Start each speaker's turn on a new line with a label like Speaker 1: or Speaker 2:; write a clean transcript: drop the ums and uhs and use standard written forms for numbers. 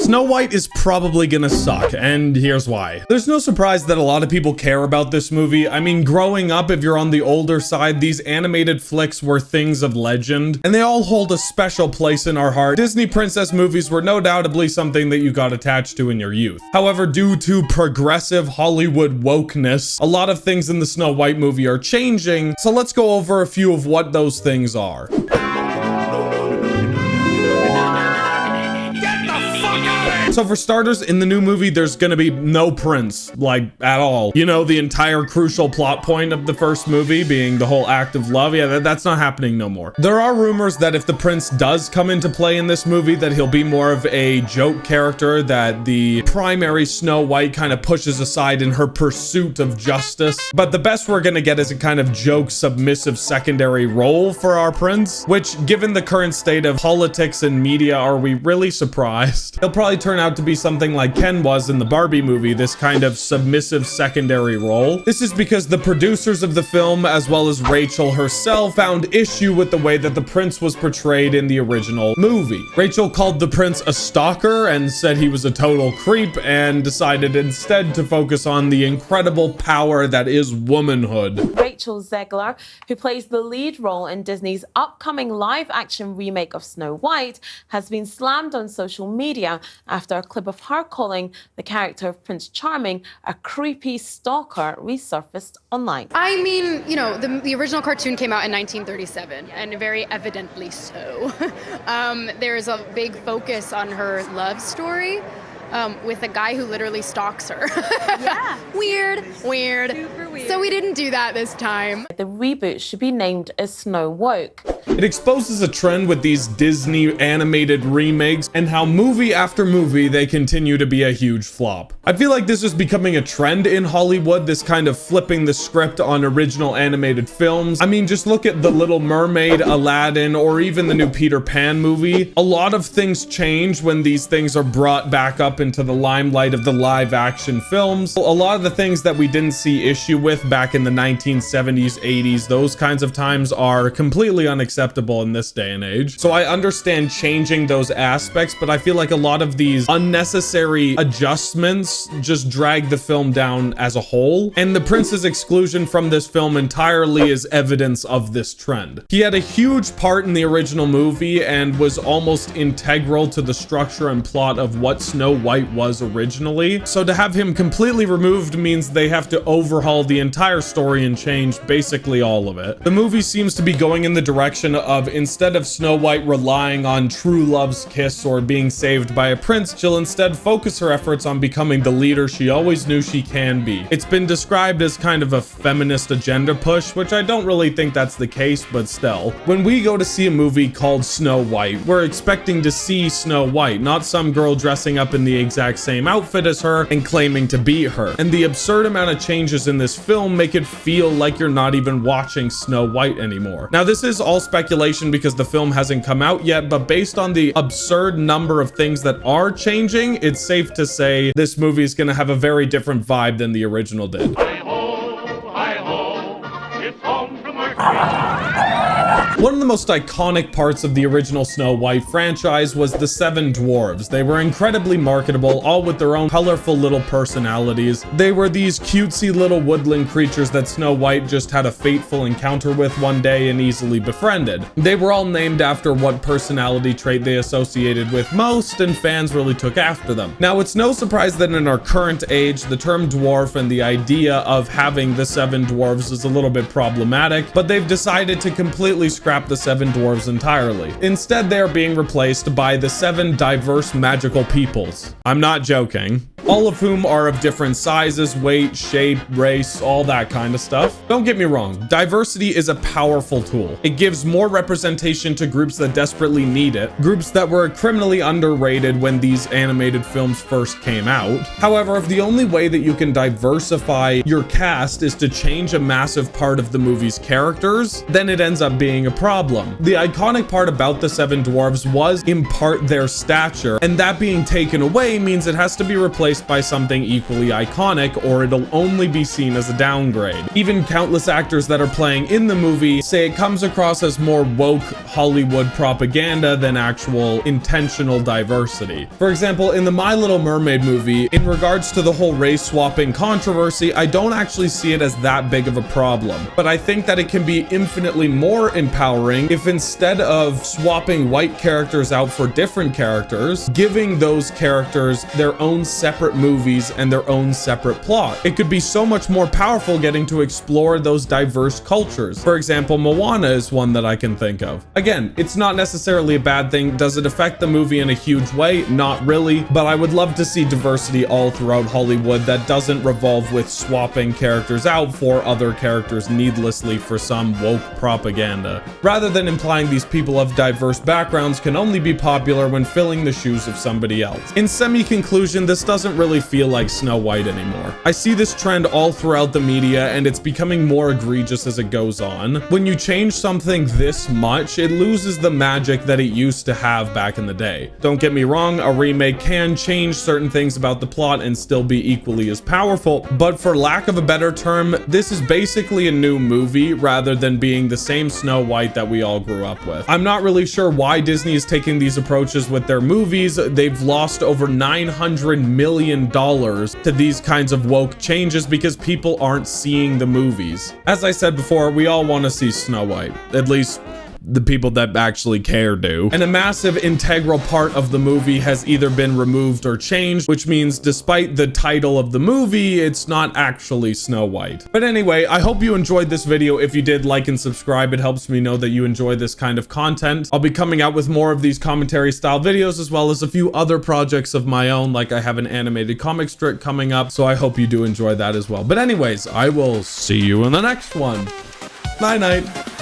Speaker 1: Snow White is probably gonna suck, and here's why. There's no surprise that a lot of people care about this movie. I mean, growing up, if you're on the older side, these animated flicks were things of legend, and they all hold a special place in our heart. Disney princess movies were no doubtably something that you got attached to in your youth. However, due to progressive Hollywood wokeness, a lot of things in the Snow White movie are changing, so let's go over a few of what those things are. So for starters, in the new movie, there's gonna be no prince, like, at all. You know, the entire crucial plot point of the first movie being the whole act of love. Yeah, that's not happening no more. There are rumors that if the prince does come into play in this movie, that he'll be more of a joke character that the primary Snow White kind of pushes aside in her pursuit of justice. But the best we're gonna get is a kind of joke, submissive secondary role for our prince, which, given the current state of politics and media, are we really surprised? He'll probably turn out to be something like Ken was in the Barbie movie, this kind of submissive secondary role. This is because the producers of the film, as well as Rachel herself, found issue with the way that the prince was portrayed in the original movie. Rachel called the prince a stalker and said he was a total creep, and decided instead to focus on the incredible power that is womanhood.
Speaker 2: Rachel Zegler, who plays the lead role in Disney's upcoming live-action remake of Snow White, has been slammed on social media after a clip of her calling the character of Prince Charming a creepy stalker resurfaced online.
Speaker 3: I mean, you know, the original cartoon came out in 1937, and very evidently so. There's a big focus on her love story. With a guy who literally stalks her. Yeah. Weird. Super weird. So we didn't do that this time.
Speaker 2: The reboot should be named as Snow Woke.
Speaker 1: It exposes a trend with these Disney animated remakes and how movie after movie they continue to be a huge flop. I feel like this is becoming a trend in Hollywood, this kind of flipping the script on original animated films. I mean, just look at The Little Mermaid, Aladdin, or even the new Peter Pan movie. A lot of things change when these things are brought back up into the limelight of the live action films. A lot of the things that we didn't see issue with back in the 1970s, 80s, those kinds of times are completely unacceptable in this day and age. So I understand changing those aspects, but I feel like a lot of these unnecessary adjustments just drag the film down as a whole. And the prince's exclusion from this film entirely is evidence of this trend. He had a huge part in the original movie and was almost integral to the structure and plot of what Snow White was originally. So to have him completely removed means they have to overhaul the entire story and change basically all of it. The movie seems to be going in the direction of, instead of Snow White relying on true love's kiss or being saved by a prince, she'll instead focus her efforts on becoming the leader she always knew she can be. It's been described as kind of a feminist agenda push, which I don't really think that's the case, but still. When we go to see a movie called Snow White, we're expecting to see Snow White, not some girl dressing up in the exact same outfit as her and claiming to be her. And the absurd amount of changes in this film make it feel like you're not even watching Snow White anymore. Now, this is all speculation because the film hasn't come out yet, but based on the absurd number of things that are changing, it's safe to say this movie is going to have a very different vibe than the original did. One of the most iconic parts of the original Snow White franchise was the Seven Dwarfs. They were incredibly marketable, all with their own colorful little personalities. They were these cutesy little woodland creatures that Snow White just had a fateful encounter with one day and easily befriended. They were all named after what personality trait they associated with most, and fans really took after them. Now, it's no surprise that in our current age, the term dwarf and the idea of having the Seven Dwarfs is a little bit problematic, but they've decided to completely scrap the Seven Dwarfs entirely. Instead, they are being replaced by the 7 diverse magical peoples. I'm not joking. All of whom are of different sizes, weight, shape, race, all that kind of stuff. Don't get me wrong, diversity is a powerful tool. It gives more representation to groups that desperately need it, groups that were criminally underrated when these animated films first came out. However, if the only way that you can diversify your cast is to change a massive part of the movie's characters, then it ends up being a problem. The iconic part about the Seven Dwarfs was in part their stature, and that being taken away means it has to be replaced by something equally iconic, or it'll only be seen as a downgrade. Even countless actors that are playing in the movie say it comes across as more woke Hollywood propaganda than actual intentional diversity. For example, in the My Little Mermaid movie, in regards to the whole race swapping controversy, I don't actually see it as that big of a problem, but I think that it can be infinitely more empowering if instead of swapping white characters out for different characters, giving those characters their own separate movies and their own separate plot. It could be so much more powerful getting to explore those diverse cultures. For example, Moana is one that I can think of. Again, it's not necessarily a bad thing. Does it affect the movie in a huge way? Not really, but I would love to see diversity all throughout Hollywood that doesn't revolve with swapping characters out for other characters needlessly for some woke propaganda, rather than implying these people of diverse backgrounds can only be popular when filling the shoes of somebody else. In semi-conclusion, this doesn't really feel like Snow White anymore. I see this trend all throughout the media, and it's becoming more egregious as it goes on. When you change something this much, it loses the magic that it used to have back in the day. Don't get me wrong, a remake can change certain things about the plot and still be equally as powerful, but for lack of a better term, this is basically a new movie rather than being the same Snow White that we all grew up with. I'm not really sure why Disney is taking these approaches with their movies. They've lost over $900 million to these kinds of woke changes because people aren't seeing the movies. As I said before, we all want to see Snow White, at least the people that actually care do. And a massive integral part of the movie has either been removed or changed, which means despite the title of the movie, it's not actually Snow White. But anyway, I hope you enjoyed this video. If you did, like and subscribe. It helps me know that you enjoy this kind of content. I'll be coming out with more of these commentary style videos, as well as a few other projects of my own, like I have an animated comic strip coming up, so I hope you do enjoy that as well. But anyways, I will see you in the next one. Night night.